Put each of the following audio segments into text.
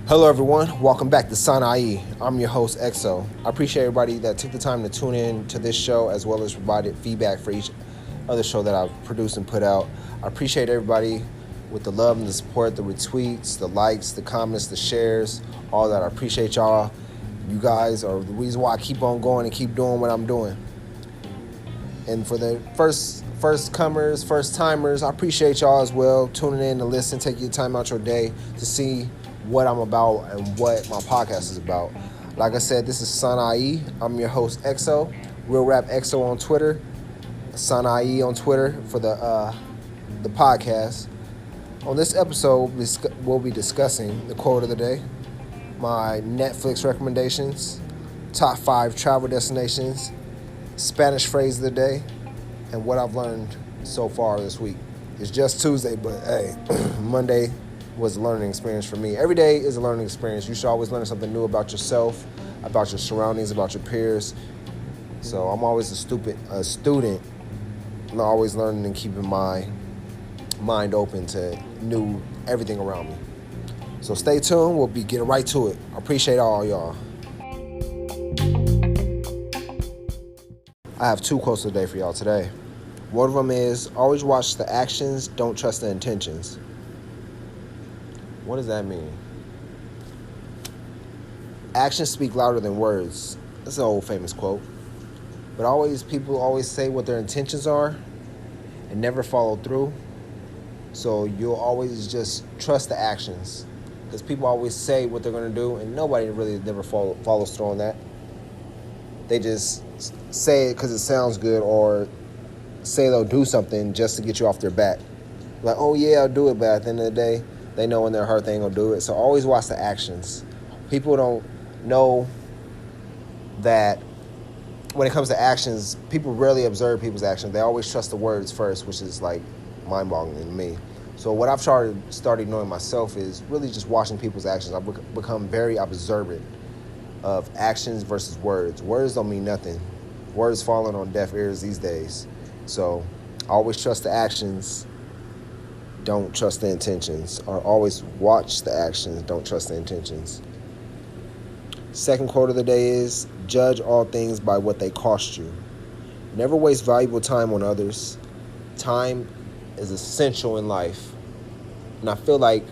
Hello everyone, welcome back to Sana'i. I'm your host EXO. I appreciate everybody that took the time to tune in to this show as well as provided feedback for each other show that I've produced and put out. I appreciate everybody with the love and the support, the retweets, the likes, the comments, the shares, all that. I appreciate y'all. You guys are the reason why I keep on going and keep doing what I'm doing. And for the first comers, first timers, I appreciate y'all as well, tuning in to listen, take your time out your day to see what I'm about and what my podcast is about. Like I said, this is Sana'i. I'm your host, EXO. Real Rap EXO on Twitter. Sana'i on Twitter for the podcast. On this episode, we'll be discussing the quote of the day, my Netflix recommendations, top 5 travel destinations, Spanish phrase of the day, and what I've learned so far this week. It's just Tuesday, but hey, Monday was a learning experience for me. Every day is a learning experience. You should always learn something new about yourself, about your surroundings, about your peers. So I'm always a student, and always learning and keeping my mind open to everything around me. So stay tuned. We'll be getting right to it. I appreciate all y'all. I have 2 quotes of the day for y'all today. One of them is, always watch the actions, don't trust the intentions. What does that mean? Actions speak louder than words. That's an old famous quote. But people always say what their intentions are and never follow through. So you'll always just trust the actions. Because people always say what they're going to do and nobody really never follows through on that. They just say it because it sounds good or say they'll do something just to get you off their back. Like, oh yeah, I'll do it, but at the end of the day, they know in their heart they ain't gonna do it. So always watch the actions. People don't know that when it comes to actions, people rarely observe people's actions. They always trust the words first, which is like mind-boggling to me. So what I've started knowing myself is really just watching people's actions. I've become very observant of actions versus words. Words don't mean nothing. Words falling on deaf ears these days. So always trust the actions. Don't trust the intentions, or always watch the actions, don't trust the intentions. Second quote of the day is, judge all things by what they cost you. Never waste valuable time on others. Time is essential in life. And I feel like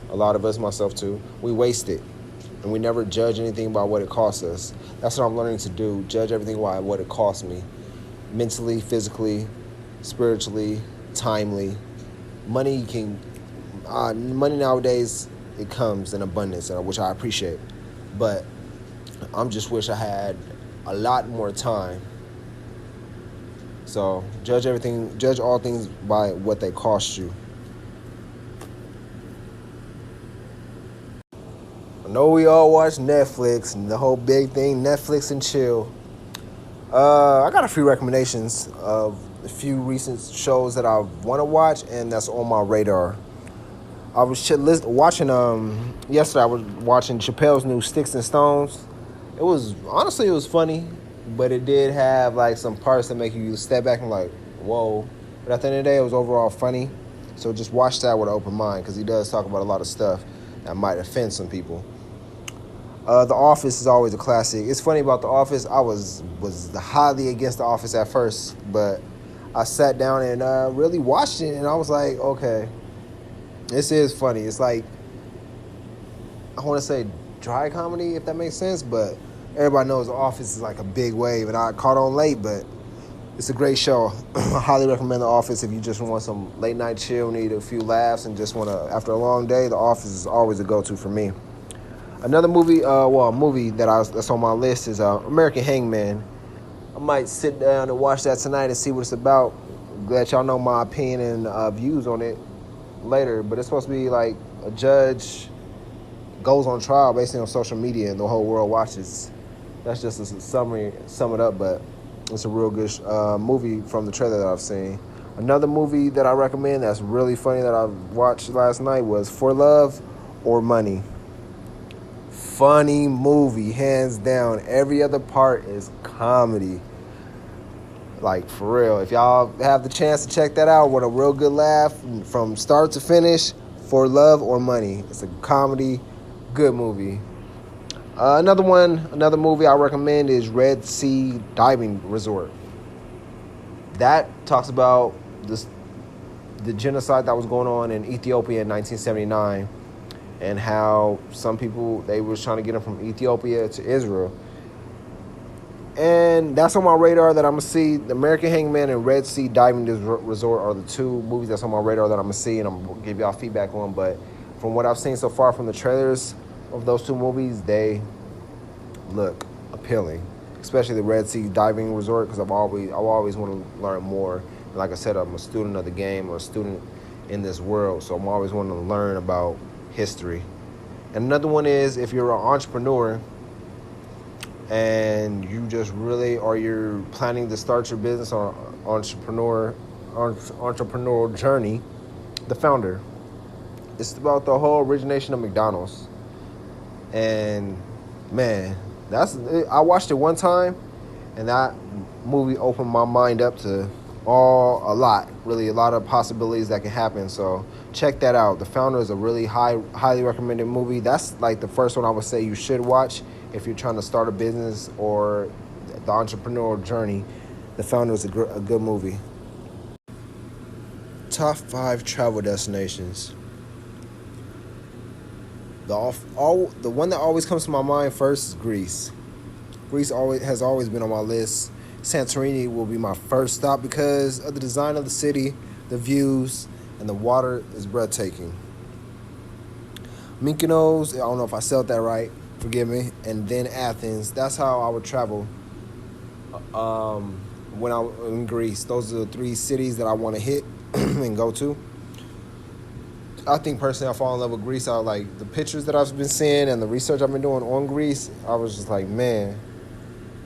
a lot of us, myself too, we waste it. And we never judge anything by what it costs us. That's what I'm learning to do, judge everything by what it costs me. Mentally, physically, spiritually, timely. Money nowadays, it comes in abundance, which I appreciate. But I just wish I had a lot more time. So judge all things by what they cost you. I know we all watch Netflix and the whole big thing, Netflix and chill. I got a few recommendations of a few recent shows that I want to watch and that's on my radar. I was watching yesterday. I was watching Chappelle's new Sticks and Stones. It was funny, but it did have like some parts that make you step back and like, whoa. But at the end of the day, it was overall funny. So just watch that with an open mind because he does talk about a lot of stuff that might offend some people. The Office is always a classic. It's funny about The Office. I was highly against The Office at first, but I sat down and really watched it, and I was like, okay, this is funny. It's like, I want to say dry comedy, if that makes sense, but everybody knows The Office is like a big wave, and I caught on late, but it's a great show. I highly recommend The Office if you just want some late night chill, need a few laughs, and just want to, after a long day, The Office is always a go-to for me. Another movie, a movie that's on my list is American Hangman. I might sit down and watch that tonight and see what it's about. Let y'all know my opinion and views on it later. But it's supposed to be like a judge goes on trial basically on social media and the whole world watches. That's just a sum it up, but it's a real good movie from the trailer that I've seen. Another movie that I recommend that's really funny that I watched last night was For Love or Money. Funny movie, hands down. Every other part is comedy. Like, for real. If y'all have the chance to check that out, what a real good laugh from start to finish, For Love or Money. It's a comedy, good movie. Another movie I recommend is Red Sea Diving Resort. That talks about the genocide that was going on in Ethiopia in 1979, and how some people, they was trying to get them from Ethiopia to Israel. And that's on my radar that I'm going to see. The American Hangman and Red Sea Diving Resort are the two movies that's on my radar that I'm going to see, and I'm going to give y'all feedback on. But from what I've seen so far from the trailers of those two movies, they look appealing. Especially the Red Sea Diving Resort, because I always want to learn more. And like I said, I'm a student of the game, or a student in this world, so I'm always wanting to learn about history. And another one is, if you're an entrepreneur and you just really, or you're planning to start your business on entrepreneurial journey, The Founder. It's about the whole origination of McDonald's. And man, I watched it one time, and that movie opened my mind up to a lot of possibilities that can happen. So check that out. The Founder is a really highly recommended movie. That's like the first one I would say you should watch if you're trying to start a business or the entrepreneurial journey. The Founder is a good movie. Top 5 travel destinations. The one that always comes to my mind first is Greece. Greece has always been on my list. Santorini will be my first stop because of the design of the city, the views, and the water is breathtaking. Mykonos, I don't know if I said that right, forgive me, and then Athens. That's how I would travel when I'm in Greece. Those are the 3 cities that I want to hit and go to. I think personally I fall in love with Greece. I like the pictures that I've been seeing and the research I've been doing on Greece. I was just like, man,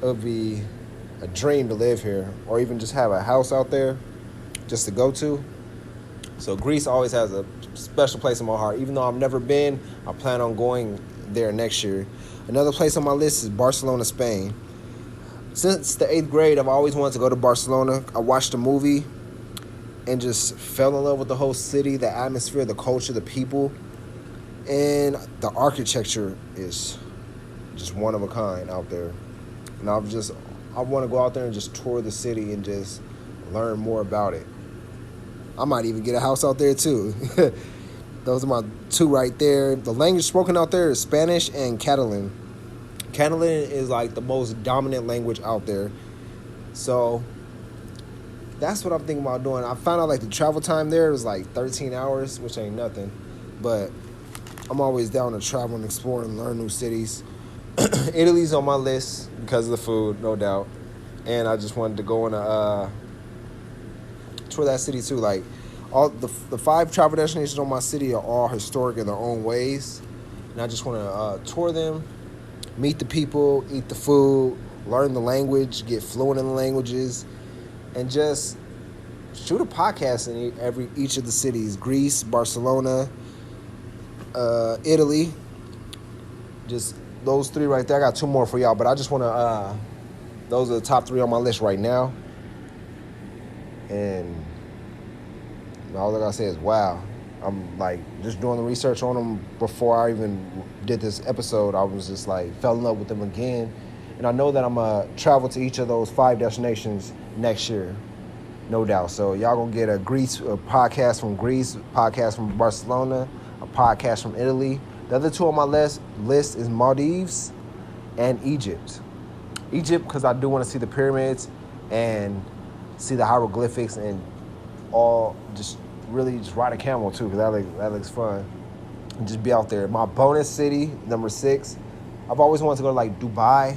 it would be a dream to live here, or even just have a house out there just to go to. So Greece always has a special place in my heart. Even though I've never been, I plan on going there next year. Another place on my list is Barcelona, Spain. Since the 8th grade, I've always wanted to go to Barcelona. I watched a movie and just fell in love with the whole city, the atmosphere, the culture, the people. And the architecture is just one of a kind out there. And I want to go out there and just tour the city and just learn more about it. I might even get a house out there too. Those are my 2 right there. The language spoken out there is Spanish and Catalan. Catalan is like the most dominant language out there. So that's what I'm thinking about doing. I found out like the travel time there was like 13 hours, which ain't nothing. But I'm always down to travel and explore and learn new cities. Italy's on my list because of the food, no doubt. And I just wanted to go and tour that city too. Like all the 5 travel destinations on my city are all historic in their own ways. And I just want to tour them, meet the people, eat the food, learn the language, get fluent in the languages, and just shoot a podcast in each of the cities. Greece, Barcelona, Italy. Just those 3 right there. I got 2 more for y'all, but I just want to, those are the top 3 on my list right now. And all I gotta say is, wow. I'm like just doing the research on them before I even did this episode. I was just like fell in love with them again. And I know that I'm going to travel to each of those 5 destinations next year, no doubt. So y'all going to get a podcast from Greece, podcast from Barcelona, a podcast from Italy. The other 2 on my list is Maldives and Egypt. Egypt, because I do want to see the pyramids and see the hieroglyphics and all, just really just ride a camel too, because that looks fun. And just be out there. My bonus city, number 6, I've always wanted to go to like Dubai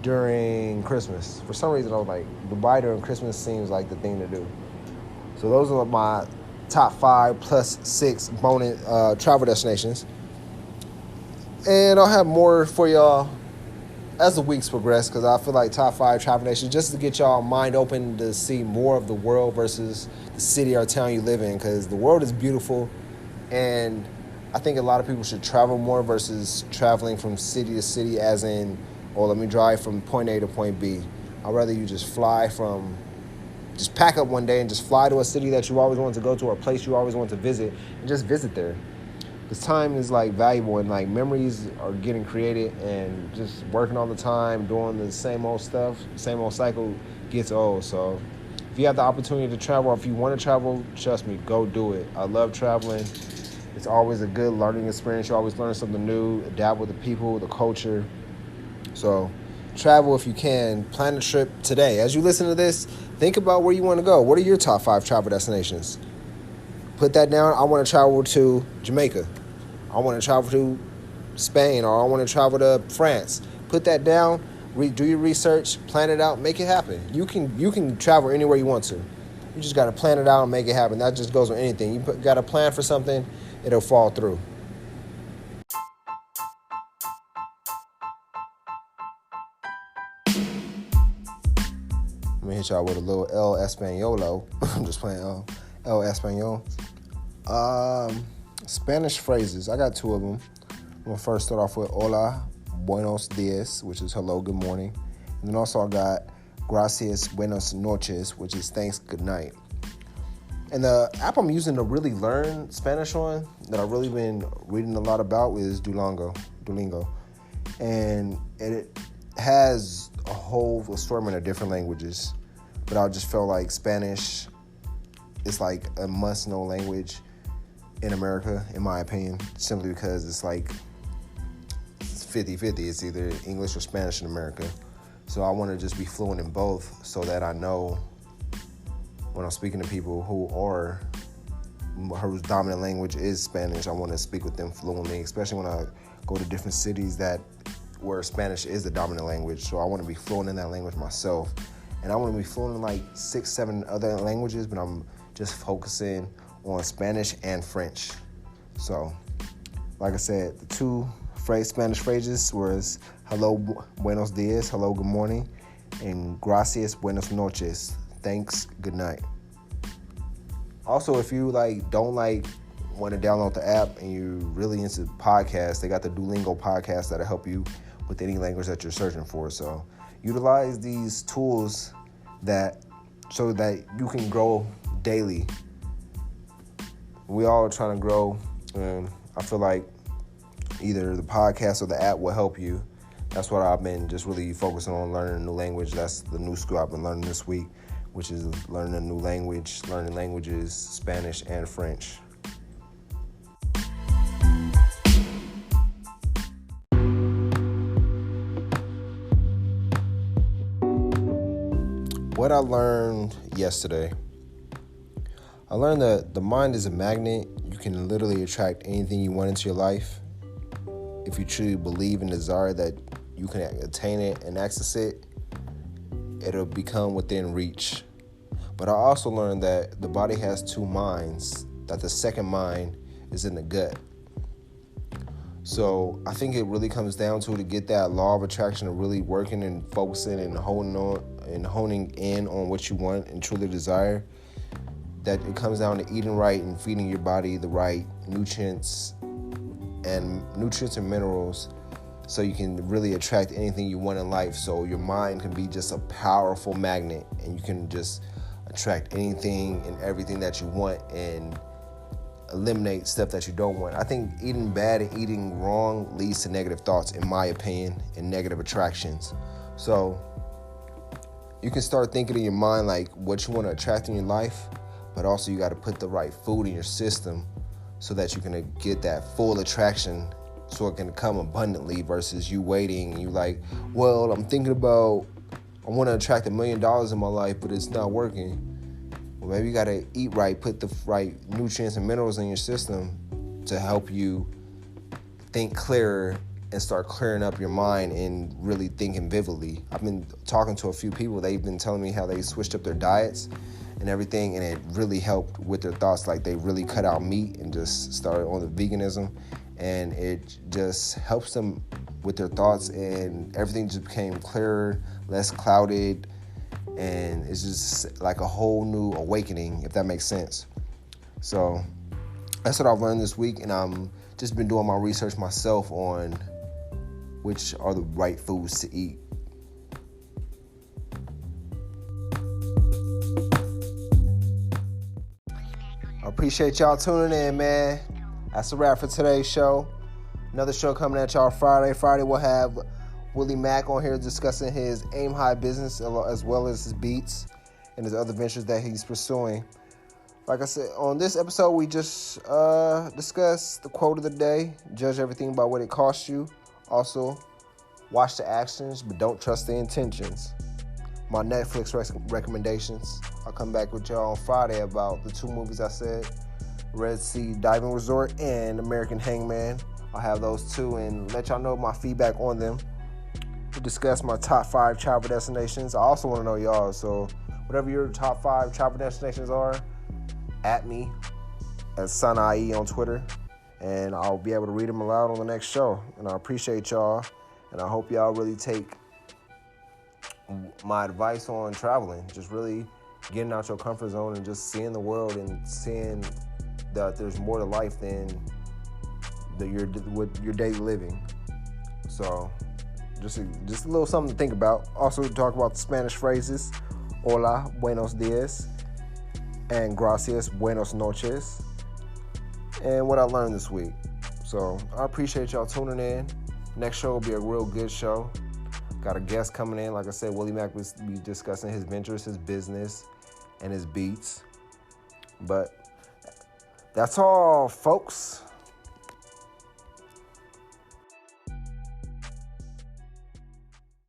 during Christmas. For some reason, I was like, Dubai during Christmas seems like the thing to do. So those are my top 5 plus 6 bonus travel destinations. And I'll have more for y'all as the weeks progress, because I feel like top 5 travel destinations, just to get y'all mind open to see more of the world versus the city or town you live in, because the world is beautiful, and I think a lot of people should travel more versus traveling from city to city, as in, let me drive from point A to point B. I'd rather you just fly from just pack up one day and just fly to a city that you always wanted to go to or a place you always wanted to visit and just visit there. Because time is like valuable and like memories are getting created, and just working all the time, doing the same old stuff, same old cycle gets old. So if you have the opportunity to travel, or if you want to travel, trust me, go do it. I love traveling. It's always a good learning experience. You always learn something new, adapt with the people, the culture. So travel if you can. Plan a trip today. As you listen to this, think about where you want to go. What are your top 5 travel destinations? Put that down. I want to travel to Jamaica. I want to travel to Spain, or I want to travel to France. Put that down. Do your research. Plan it out. Make it happen. You can travel anywhere you want to. You just got to plan it out and make it happen. That just goes with anything. You got to plan for something, it'll fall through. I'm going to hit y'all with a little El Españolo. I'm just playing El Español. Spanish phrases. I got 2 of them. I'm going to first start off with hola, buenos dias, which is hello, good morning. And then also I got gracias, buenas noches, which is thanks, good night. And the app I'm using to really learn Spanish on, that I've really been reading a lot about, is Duolingo. And it has a whole assortment of different languages. But I just felt like Spanish is like a must-know language in America, in my opinion, simply because it's like 50-50. It's either English or Spanish in America. So I want to just be fluent in both so that I know when I'm speaking to people whose dominant language is Spanish, I want to speak with them fluently, especially when I go to different cities where Spanish is the dominant language. So I want to be fluent in that language myself. And I want to be fluent in like 6-7 other languages, but I'm just focusing on Spanish and French. So, like I said, the 2 Spanish phrases was hello, buenos dias, hello, good morning, and gracias, buenas noches, thanks, good night. Also, if you don't want to download the app and you're really into podcasts, they got the Duolingo podcast that'll help you with any language that you're searching for. So utilize these tools so that you can grow daily. We all are trying to grow, and I feel like either the podcast or the app will help you. That's what I've been just really focusing on, learning a new language. That's the new skill I've been learning this week, which is learning a new language, learning languages, Spanish and French. What I learned yesterday. I learned that the mind is a magnet. You can literally attract anything you want into your life. If you truly believe and desire that you can attain it and access it, it'll become within reach. But I also learned that the body has 2 minds, that the second mind is in the gut. So I think it really comes down to get that law of attraction to really working and focusing and honing in on what you want and truly desire. That it comes down to eating right and feeding your body the right nutrients and minerals so you can really attract anything you want in life. So your mind can be just a powerful magnet, and you can just attract anything and everything that you want and eliminate stuff that you don't want. I think eating bad and eating wrong leads to negative thoughts, in my opinion, and negative attractions. So you can start thinking in your mind like what you want to attract in your life, but also you got to put the right food in your system so that you can get that full attraction, so it can come abundantly, versus you waiting and you like, well, I'm thinking about, I want to attract $1 million in my life, but it's not working. Well, maybe you got to eat right, put the right nutrients and minerals in your system to help you think clearer and start clearing up your mind and really thinking vividly. I've been talking to a few people. They've been telling me how they switched up their diets and everything, and it really helped with their thoughts. Like they really cut out meat and just started on the veganism, and it just helps them with their thoughts, and everything just became clearer, less clouded, and it's just like a whole new awakening, if that makes sense. So that's what I've learned this week, and I'm just been doing my research myself on which are the right foods to eat. I appreciate y'all tuning in, man. That's a wrap for today's show. Another show coming at y'all Friday. Friday we'll have Willie Mack on here discussing his Aim High business as well as his beats and his other ventures that he's pursuing. Like I said, on this episode, we just discussed the quote of the day: judge everything by what it costs you. Also, watch the actions, but don't trust the intentions. My Netflix recommendations. I'll come back with y'all on Friday about the 2 movies I said: Red Sea Diving Resort and American Hangman. I'll have those 2 and let y'all know my feedback on them. We'll discuss my top 5 travel destinations. I also want to know y'all, so whatever your top 5 travel destinations are, at me at SunIE on Twitter, and I'll be able to read them aloud on the next show. And I appreciate y'all, and I hope y'all really take my advice on traveling. Just really getting out your comfort zone and just seeing the world and seeing that there's more to life than your daily living. So just a little something to think about. Also talk about the Spanish phrases: hola, buenos dias, and gracias, buenos noches, and what I learned this week. So I appreciate y'all tuning in. Next show will be a real good show. Got a guest coming in. Like I said, Willie Mack will be discussing his ventures, his business, and his beats. But that's all, folks.